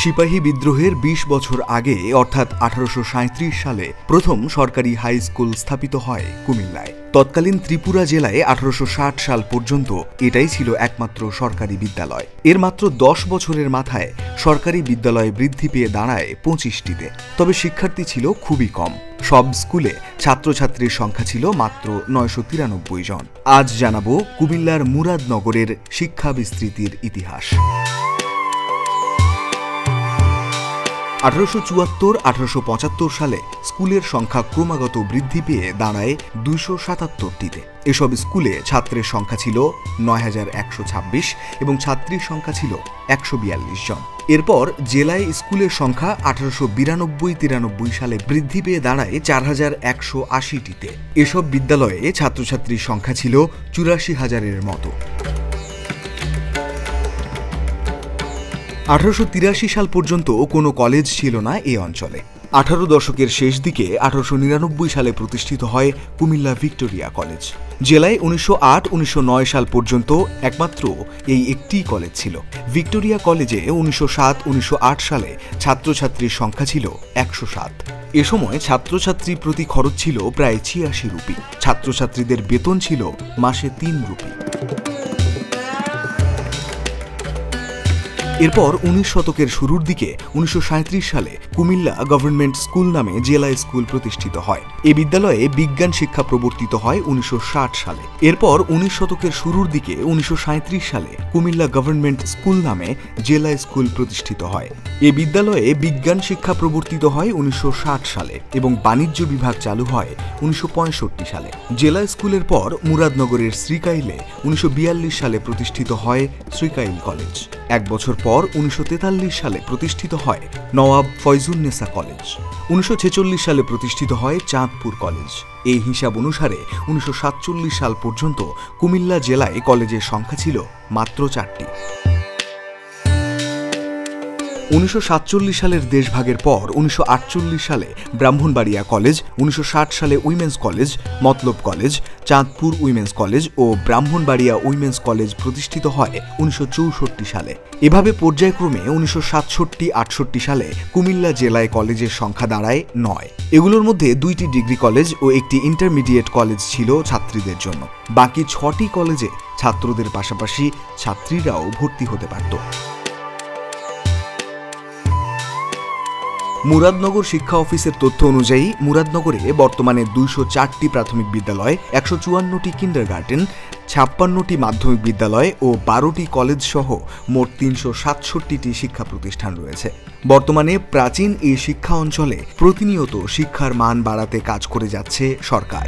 সিপাহী বিদ্রোহের ২০ বছর আগে অর্থাৎ ১৮৩৭ সালে প্রথম সরকারি হাই স্কুল স্থাপিত হয় কুমিল্লায়। তৎকালীন ত্রিপুরা জেলায় ১৮৬০ সাল পর্যন্ত এটাই ছিল একমাত্র সরকারি বিদ্যালয়। এর মাত্র ১০ বছরের মাথায় সরকারি বিদ্যালয় বৃদ্ধি পেয়ে দাঁড়ায় ২৫টিতে। তবে শিক্ষার্থী ছিল খুবই কম। সব স্কুলে ছাত্রছাত্রীর সংখ্যা ছিল মাত্র ৯৯৩ জন। আজ জানাবো কুমিল্লার মুরাদনগরের শিক্ষা বিস্তৃতির ইতিহাস। ১৮৭৪-১৮৭৫ সালে স্কুলের সংখ্যা ক্রমাগত বৃদ্ধি পেয়ে দাঁড়ায় ২৭৭টিতে। এসব স্কুলে ছাত্রের সংখ্যা ছিল ৯,১২৬ এবং ছাত্রীর সংখ্যা ছিল ১৪২ জন। এরপর জেলায় স্কুলের সংখ্যা ১৮৯২-৯৩ সালে বৃদ্ধি পেয়ে দাঁড়ায় ৪,১৮০টিতে। এসব বিদ্যালয়ে ছাত্রছাত্রীর সংখ্যা ছিল ৮৪,০০০-এর মতো। ১৮৮৩ সাল পর্যন্ত কোনো কলেজ ছিল না এই অঞ্চলে। ১৮ দশকের শেষ দিকে ১৮৯৯ সালে প্রতিষ্ঠিত হয় কুমিল্লা ভিক্টোরিয়া কলেজ। জেলায় ১৯০৮-১৯০৯ সাল পর্যন্ত একমাত্র এই একটি কলেজ ছিল। ভিক্টোরিয়া কলেজে ১৯০৭-১৯০৮ সালে ছাত্রছাত্রীর সংখ্যা ছিল ১০৭। এ সময় ছাত্রছাত্রী প্রতি খরচ ছিল প্রায় ৮৬ রুপি। ছাত্রছাত্রীদের বেতন ছিল মাসে ৩ রুপি। এরপর ১৯ শতকের শুরুর দিকে ১৯৩৭ সালে কুমিল্লা গভর্নমেন্ট স্কুল নামে জেলা স্কুল প্রতিষ্ঠিত হয়। এ বিদ্যালয়ে বিজ্ঞান শিক্ষা প্রবর্তিত হয় ১৯৬০ সালে। এরপর ১৯ শতকের শুরুর দিকে ১৯৩৭ সালে কুমিল্লা গভর্নমেন্ট স্কুল নামে জেলা স্কুল প্রতিষ্ঠিত হয়। এ বিদ্যালয়ে বিজ্ঞান শিক্ষা প্রবর্তিত হয় ১৯৬০ সালে এবং বাণিজ্য বিভাগ চালু হয় ১৯৬৫ সালে। জেলা স্কুলের পর মুরাদনগরের শ্রীকাইলে ১৯৪২ সালে প্রতিষ্ঠিত হয় শ্রীকাইল কলেজ। এক বছর পর ১৯৪৩ সালে প্রতিষ্ঠিত হয় নওয়াব ফয়জুন্নেসা কলেজ। ১৯৪৬ সালে প্রতিষ্ঠিত হয় চাঁদপুর কলেজ। এই হিসাব অনুসারে ১৯৪৭ সাল পর্যন্ত কুমিল্লা জেলায় কলেজের সংখ্যা ছিল মাত্র ৪টি। ১৯৪৭ সালের দেশভাগের পর ১৯৪৮ সালে ব্রাহ্মণবাড়িয়া কলেজ, ১৯৬০ সালে উইমেন্স কলেজ, মতলব কলেজ, চাঁদপুর উইমেন্স কলেজ ও ব্রাহ্মণবাড়িয়া উইমেন্স কলেজ প্রতিষ্ঠিত হয় ১৯৬৪ সালে। এভাবে পর্যায়ক্রমে ১৯৬৭-৬৮ সালে কুমিল্লা জেলায় কলেজের সংখ্যা দাঁড়ায় ৯। এগুলোর মধ্যে ২টি ডিগ্রি কলেজ ও একটি ইন্টারমিডিয়েট কলেজ ছিল ছাত্রীদের জন্য। বাকি ৬টি কলেজে ছাত্রদের পাশাপাশি ছাত্রীরাও ভর্তি হতে পারত। মুরাদনগর শিক্ষা অফিসের তথ্য অনুযায়ী মুরাদনগরে বর্তমানে ২০৪টি প্রাথমিক বিদ্যালয়, ১৫৪টি কিন্ডারগার্টেন, ৫৬টি মাধ্যমিক বিদ্যালয় ও ১২টি কলেজ সহ মোট ৩৬৭টি শিক্ষা প্রতিষ্ঠান রয়েছে। বর্তমানে প্রাচীন এই শিক্ষা অঞ্চলে প্রতিনিয়ত শিক্ষার মান বাড়াতে কাজ করে যাচ্ছে সরকার।